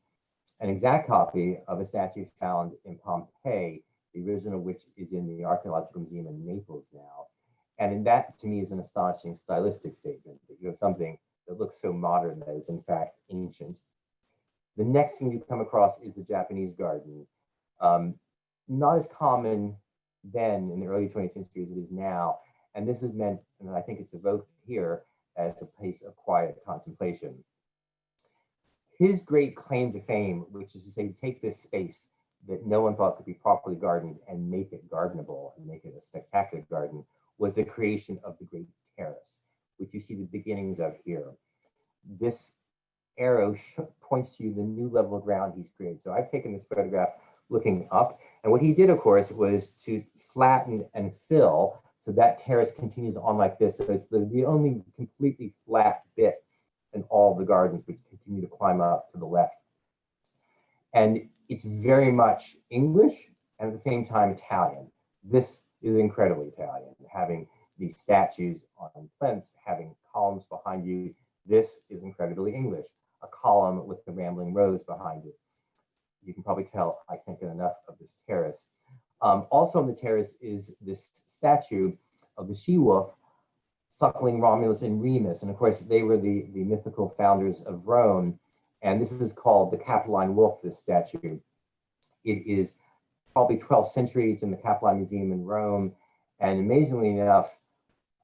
an exact copy of a statue found in Pompeii, the original of which is in the Archaeological Museum in Naples now. And in that, to me, is an astonishing stylistic statement that you have something that looks so modern that is in fact ancient. The next thing you come across is the Japanese garden. Not as common then in the early 20th century as it is now. And this is meant, and I think it's evoked here, as a place of quiet contemplation. His great claim to fame, which is to say, take this space that no one thought could be properly gardened and make it gardenable and make it a spectacular garden, was the creation of the Great Terrace, which you see the beginnings of here. This arrow points to the new level of ground he's created. So I've taken this photograph looking up, and what he did, of course, was to flatten and fill so that terrace continues on like this. So it's the only completely flat bit in all the gardens, which continue to climb up to the left. And it's very much English and at the same time Italian. This is incredibly Italian, having these statues on plinths, having columns behind you. This is incredibly English, a column with the rambling rose behind it. You can probably tell I can't get enough of this terrace. Also on the terrace is this statue of the she-wolf suckling Romulus and Remus. And of course, they were the mythical founders of Rome. And this is called the Capitoline Wolf, this statue. It is probably 12th century. It's in the Capitoline Museum in Rome. And amazingly enough,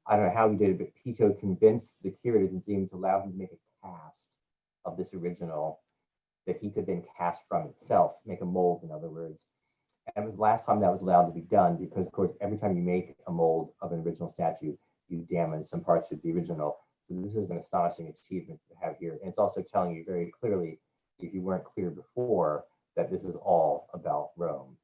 I don't know how he did it, but Peto convinced the curator of the museum to allow him to make a cast of this original that he could then cast from itself, make a mold, in other words. And it was the last time that was allowed to be done because, of course, every time you make a mold of an original statue, you damage some parts of the original. So this is an astonishing achievement to have here. And it's also telling you very clearly, if you weren't clear before, that this is all about Rome.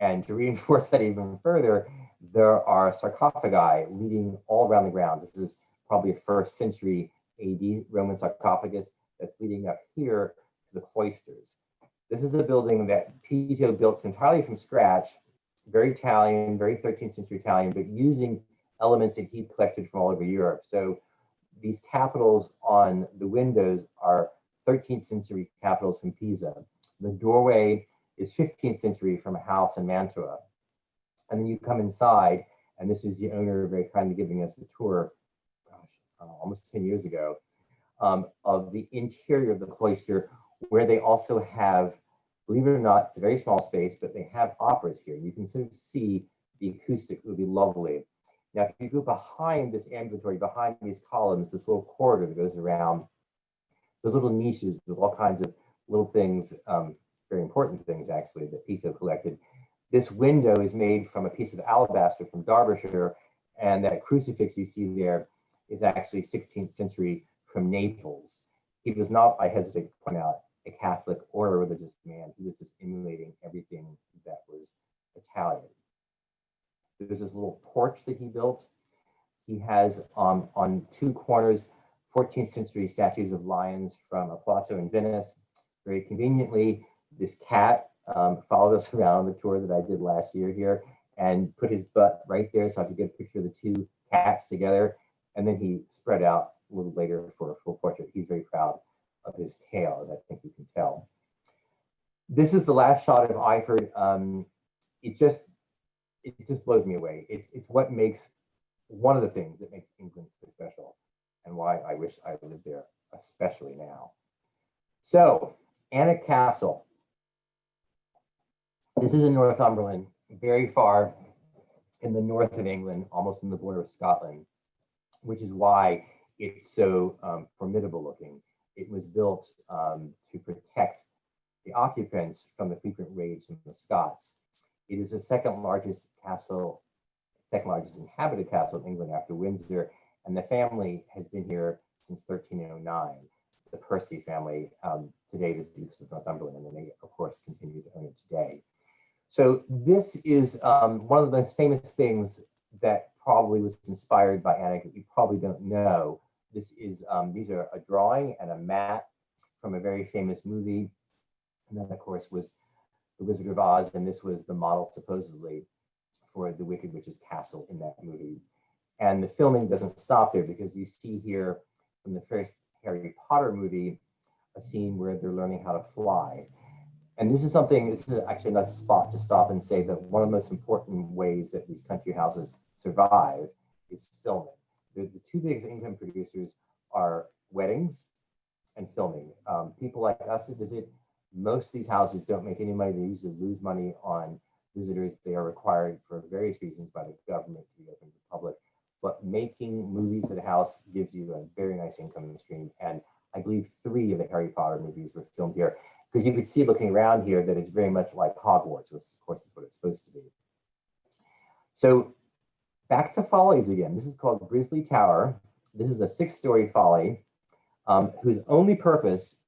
And to reinforce that even further, there are sarcophagi leading all around the ground. This is probably a 1st century AD Roman sarcophagus that's leading up here to the cloisters. This is a building that Peto built entirely from scratch, very Italian, very 13th century Italian, but using elements that he'd collected from all over Europe. So these capitals on the windows are 13th century capitals from Pisa. The doorway is 15th century from a house in Mantua. And then you come inside, and this is the owner very kindly giving us the tour, gosh, almost 10 years ago, of the interior of the cloister, where they also have, believe it or not, it's a very small space, but they have operas here. You can sort of see the acoustic. It would be lovely. Now, if you go behind this ambulatory, behind these columns, this little corridor that goes around, the little niches with all kinds of little things, very important things actually, that Pito collected. This window is made from a piece of alabaster from Derbyshire, and that crucifix you see there is actually 16th century from Naples. He was not, I hesitate to point out, a Catholic or a religious man. He was just emulating everything that was Italian. There's this little porch that he built. He has on two corners 14th century statues of lions from a palazzo in Venice. Very conveniently, this cat followed us around on the tour that I did last year here and put his butt right there so I could get a picture of the two cats together. And then he spread out a little later for a full portrait. He's very proud of his tail, as I think you can tell. This is the last shot of Iford. It just blows me away. It's what makes, one of the things that makes England so special, and why I wish I lived there, especially now. So, Alnwick Castle. This is in Northumberland, very far in the north of England, almost on the border of Scotland, which is why it's so formidable looking. It was built to protect the occupants from the frequent raids from the Scots. It is the second largest castle, second largest inhabited castle in England after Windsor, and the family has been here since 1309. The Percy family, today the Dukes of Northumberland, and they of course continue to own it today. So this is one of the most famous things that probably was inspired by Alnwick that you probably don't know. This is, these are a drawing and a mat from a very famous movie. And then of course was The Wizard of Oz, and this was the model supposedly for the Wicked Witch's castle in that movie. And the filming doesn't stop there, because you see here from the first Harry Potter movie, a scene where they're learning how to fly. And this is something, this is actually a nice spot to stop and say that one of the most important ways that these country houses survive is filming. The two biggest income producers are weddings and filming. People like us that visit, most of these houses don't make any money. They usually lose money on visitors. They are required for various reasons by the government to be open to the public. But making movies at a house gives you a very nice income stream. And I believe 3 of the Harry Potter movies were filmed here, because you could see looking around here that it's very much like Hogwarts, which of course is what it's supposed to be. So back to follies again. This is called Grizzly Tower. This is a 6-story folly whose only purpose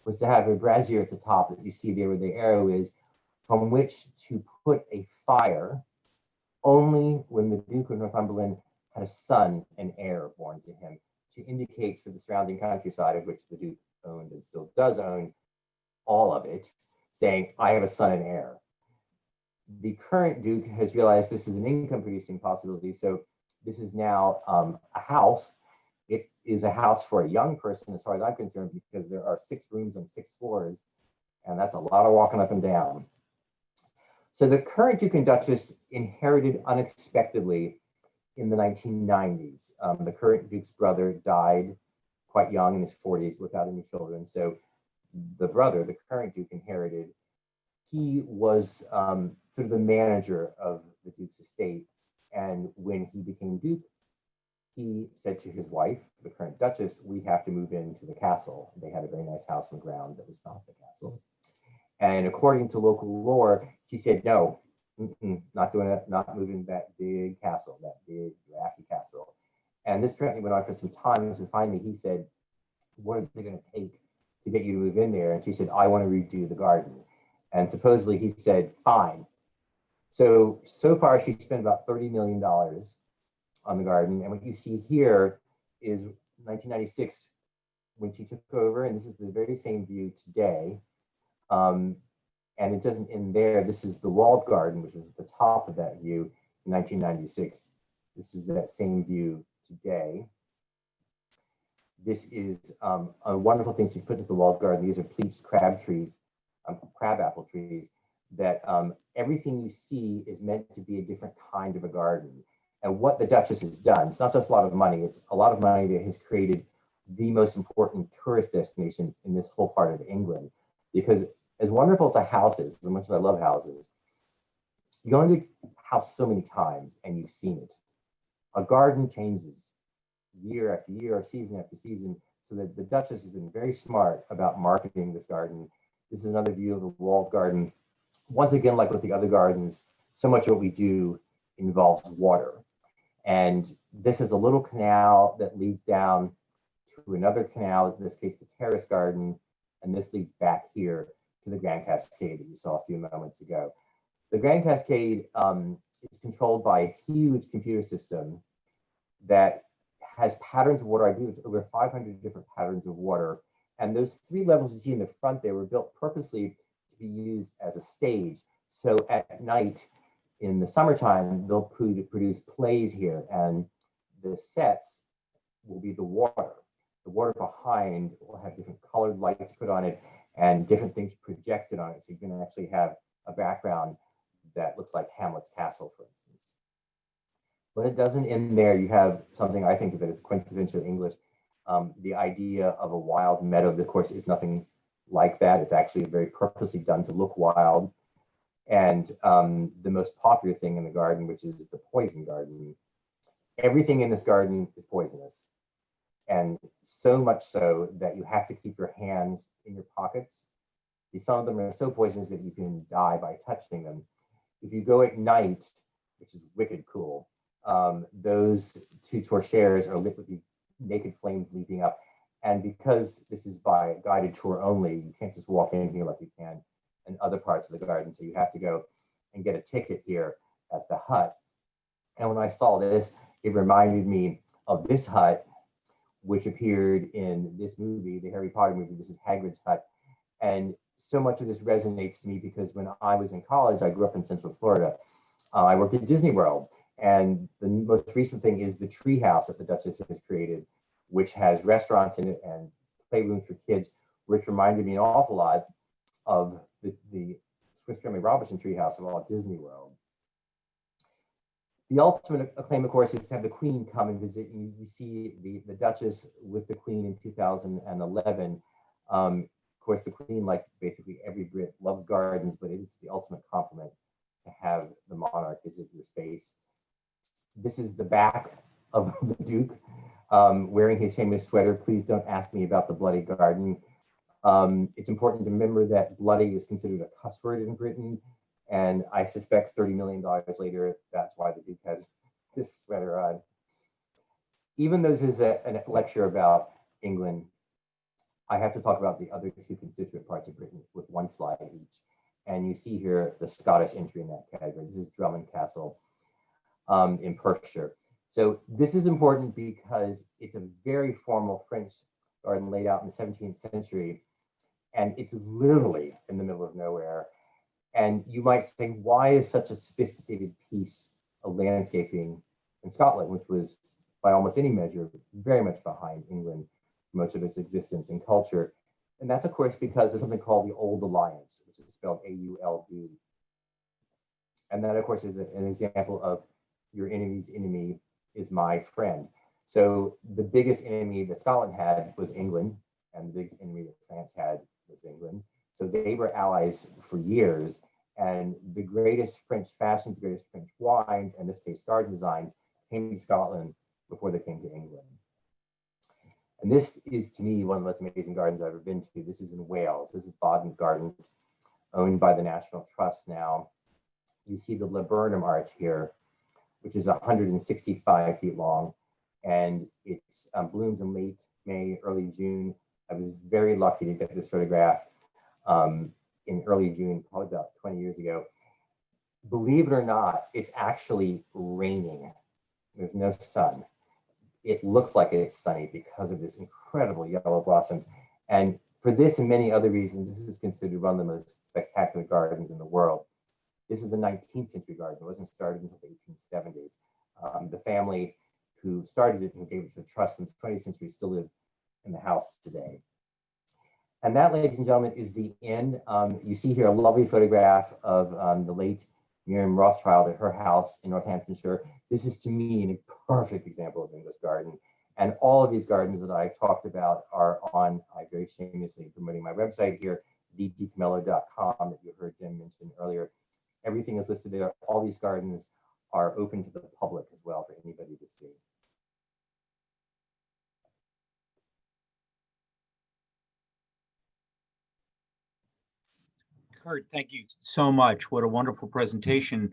was to have a brazier at the top that you see there where the arrow is, from which to put a fire only when the Duke of Northumberland had a son and heir born to him, to indicate to the surrounding countryside, of which the Duke owned and still does own all of it, saying, I have a son and heir. The current Duke has realized this is an income producing possibility, so this is now a house. It is a house for a young person, as far as I'm concerned, because there are 6 rooms on 6 floors, and that's a lot of walking up and down. So the current Duke and Duchess inherited unexpectedly in the 1990s. The current Duke's brother died quite young, in his 40s, without any children. So the brother, the current Duke, inherited. He was sort of the manager of the Duke's estate. And when he became Duke, he said to his wife, the current Duchess, we have to move into the castle. They had a very nice house in the grounds that was not the castle. And according to local lore, she said, no, not doing it, not moving that big castle, that big drafty castle. And this apparently went on for some time. So finally he said, what is it going to take to get you to move in there? And she said, I want to redo the garden. And supposedly he said, fine. So far she spent about $30 million on the garden. And what you see here is 1996 when she took over, and this is the very same view today. And it doesn't end there. This is the walled garden, which is at the top of that view in 1996. This is that same view today. This is a wonderful thing she's put into the walled garden. These are bleached crab trees, crab apple trees that everything you see is meant to be a different kind of a garden. And what the Duchess has done, it's not just a lot of money, it's a lot of money that has created the most important tourist destination in this whole part of England. Because as wonderful as a house is, as much as I love houses, you go into a house so many times and you've seen it. A garden changes year after year, season after season, so that the Duchess has been very smart about marketing this garden. This is another view of the walled garden. Once again, like with the other gardens, so much of what we do involves water. And this is a little canal that leads down to another canal, in this case, the terrace garden, and this leads back here to the Grand Cascade that you saw a few moments ago. The Grand Cascade is controlled by a huge computer system that has patterns of water. I believe it's over 500 different patterns of water. And those 3 levels you see in the front there were built purposely to be used as a stage. So at night, in the summertime, they'll produce plays here, and the sets will be the water. The water behind will have different colored lights put on it and different things projected on it. So you can actually have a background that looks like Hamlet's castle, for instance. But it doesn't end there. You have something I think that is quintessentially English. The idea of a wild meadow, of course, is nothing like that. It's actually very purposely done to look wild. And the most popular thing in the garden, which is the poison garden, everything in this garden is poisonous. And so much so that you have to keep your hands in your pockets. Some of them are so poisonous that you can die by touching them. If you go at night, which is wicked cool, those 2 torchères are lit with these naked flames leaping up. And because this is by guided tour only, you can't just walk in here like you can in other parts of the garden. So you have to go and get a ticket here at the hut. And when I saw this, it reminded me of this hut, which appeared in this movie, the Harry Potter movie. This is Hagrid's hut. And so much of this resonates to me because when I was in college, I grew up in Central Florida. I worked at Disney World. And the most recent thing is the treehouse that the Duchess has created, which has restaurants in it and playrooms for kids, which reminded me an awful lot of the Swiss Family Robinson treehouse of Walt Disney World. The ultimate acclaim, of course, is to have the Queen come and visit. And you see the Duchess with the Queen in 2011. Of course, the Queen, like basically every Brit, loves gardens, but it is the ultimate compliment to have the monarch visit your space. This is the back of the Duke wearing his famous sweater. Please don't ask me about the bloody garden. It's important to remember that bloody is considered a cuss word in Britain. And I suspect $30 million later, that's why the Duke has this sweater on. Even though this is a lecture about England, I have to talk about the other 2 constituent parts of Britain with 1 slide each. And you see here the Scottish entry in that category. This is Drummond Castle in Perthshire. So this is important because it's a very formal French garden laid out in the 17th century. And it's literally in the middle of nowhere. And you might say, why is such a sophisticated piece of landscaping in Scotland, which was by almost any measure very much behind England for much of its existence and culture? And that's, of course, because there's something called the Old Alliance, which is spelled A-U-L-D. And that, of course, is an example of your enemy's enemy is my friend. So the biggest enemy that Scotland had was England, and the biggest enemy that France had was England. So they were allies for years, and the greatest French fashions, the greatest French wines, in this case garden designs, came to Scotland before they came to England. And this is, to me, one of the most amazing gardens I've ever been to. This is in Wales. This is Bodden Garden, owned by the National Trust now. You see the laburnum arch here, which is 165 feet long, and it blooms in late May, early June. I was very lucky to get this photograph in early June, probably about 20 years ago. Believe it or not, it's actually raining. There's no sun. It looks like it's sunny because of this incredible yellow blossoms. And for this and many other reasons, this is considered one of the most spectacular gardens in the world. This is a 19th century garden. It wasn't started until the 1870s. The family who started it and gave it to the trust in the 20th century still live in the house today. And that, ladies and gentlemen, is the inn. You see here a lovely photograph of the late Miriam Rothschild at her house in Northamptonshire. This is, to me, a perfect example of English garden. And all of these gardens that I talked about are on, I very shamelessly promoting my website here, DiCamillo.com that you heard Jim mention earlier. Everything is listed there. All these gardens are open to the public as well for anybody to see. Curt, thank you so much. What a wonderful presentation.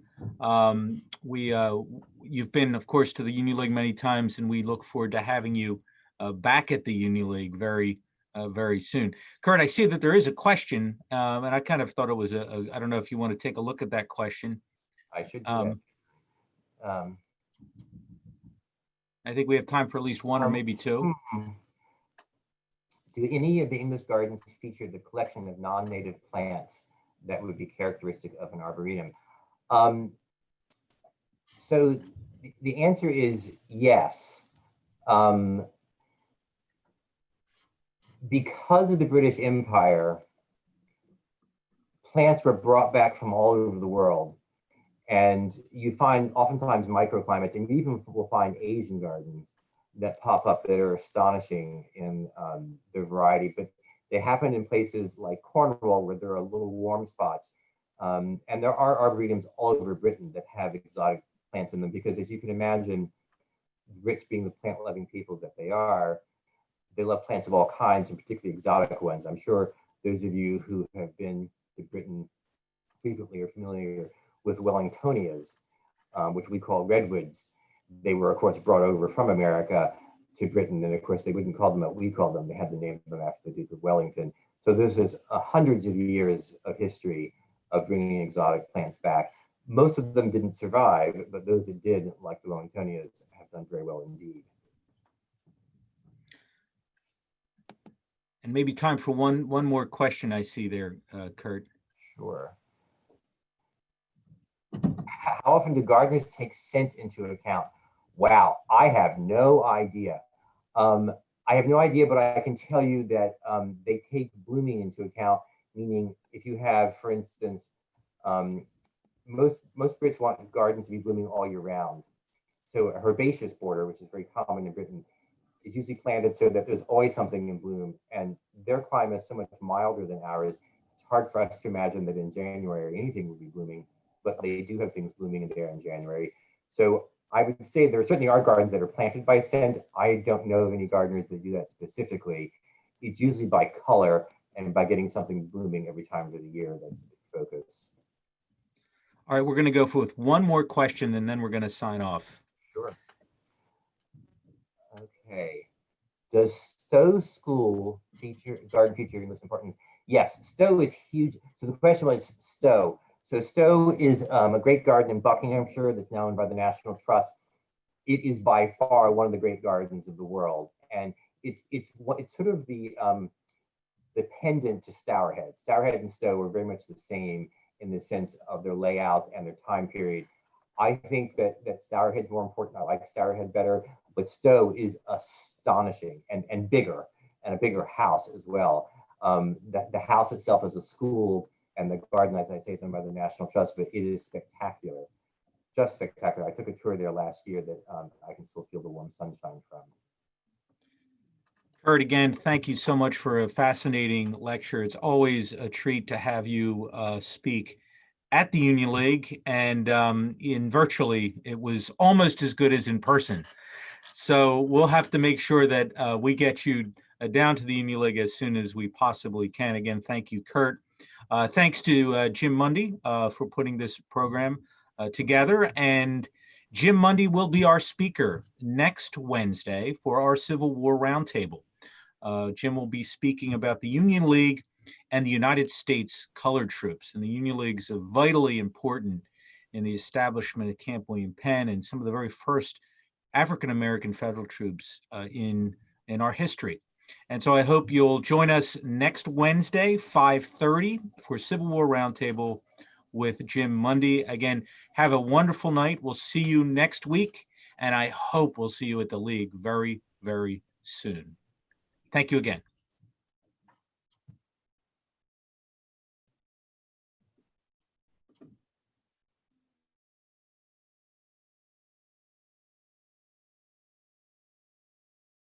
You've been, of course, to the Union League many times, and we look forward to having you back at the Union League very soon. Curt, I see that there is a question, and I kind of thought it was I don't know if you want to take a look at that question. I should do I think we have time for at least one or maybe two. Do any of the English gardens feature the collection of non-native plants that would be characteristic of an arboretum? So the answer is yes. Because of the British Empire, plants were brought back from all over the world. And you find oftentimes microclimates, and you even will find Asian gardens that pop up that are astonishing in their variety. But they happen in places like Cornwall where there are little warm spots. And there are arboretums all over Britain that have exotic plants in them, because as you can imagine, Brits being the plant-loving people that they are, they love plants of all kinds, and particularly exotic ones. I'm sure those of you who have been to Britain frequently are familiar with Wellingtonias, which we call redwoods. They were, of course, brought over from America to Britain, and of course, they wouldn't call them what we call them. They had the name of them after the Duke of Wellington. So this is hundreds of years of history of bringing exotic plants back. Most of them didn't survive, but those that did, like the Wellingtonias, have done very well indeed. And maybe time for one more question I see there, Curt. Sure. How often do gardeners take scent into account? Wow, I have no idea. I have no idea, but I can tell you that they take blooming into account, meaning if you have, for instance, most Brits want gardens to be blooming all year round. So a herbaceous border, which is very common in Britain, is usually planted so that there's always something in bloom, and their climate is so much milder than ours. It's hard for us to imagine that in January anything would be blooming, but they do have things blooming in there in January. So I would say there certainly are gardens that are planted by scent. I don't know of any gardeners that do that specifically. It's usually by color and by getting something blooming every time of the year. That's the focus. All right, we're going to go with one more question, and then we're going to sign off. Sure. Okay. Does Stowe School garden feature English importance? Yes, Stowe is huge. So the question was Stowe. So Stowe is a great garden in Buckinghamshire that's now owned by the National Trust. It is by far one of the great gardens of the world, and it's sort of the pendant to Stourhead. Stourhead and Stowe are very much the same in the sense of their layout and their time period. I think that Stourhead's more important. I like Stourhead better, but Stowe is astonishing and bigger, and a bigger house as well. The house itself is a school, and the garden, as I say, is owned by the National Trust, but it is spectacular, just spectacular. I took a tour there last year that I can still feel the warm sunshine from. Curt, again, thank you so much for a fascinating lecture. It's always a treat to have you speak at the Union League, and in virtually, it was almost as good as in person. So we'll have to make sure that we get you down to the Union League as soon as we possibly can. Again, thank you, Curt. Thanks to Jim Mundy for putting this program together. And Jim Mundy will be our speaker next Wednesday for our Civil War Roundtable. Jim will be speaking about the Union League and the United States Colored Troops. And the Union League's vitally important in the establishment of Camp William Penn and some of the very first African-American federal troops in our history. And so I hope you'll join us next Wednesday, 5:30, for Civil War Roundtable with Jim Mundy. Again, have a wonderful night. We'll see you next week, and I hope we'll see you at the League very, very soon. Thank you again.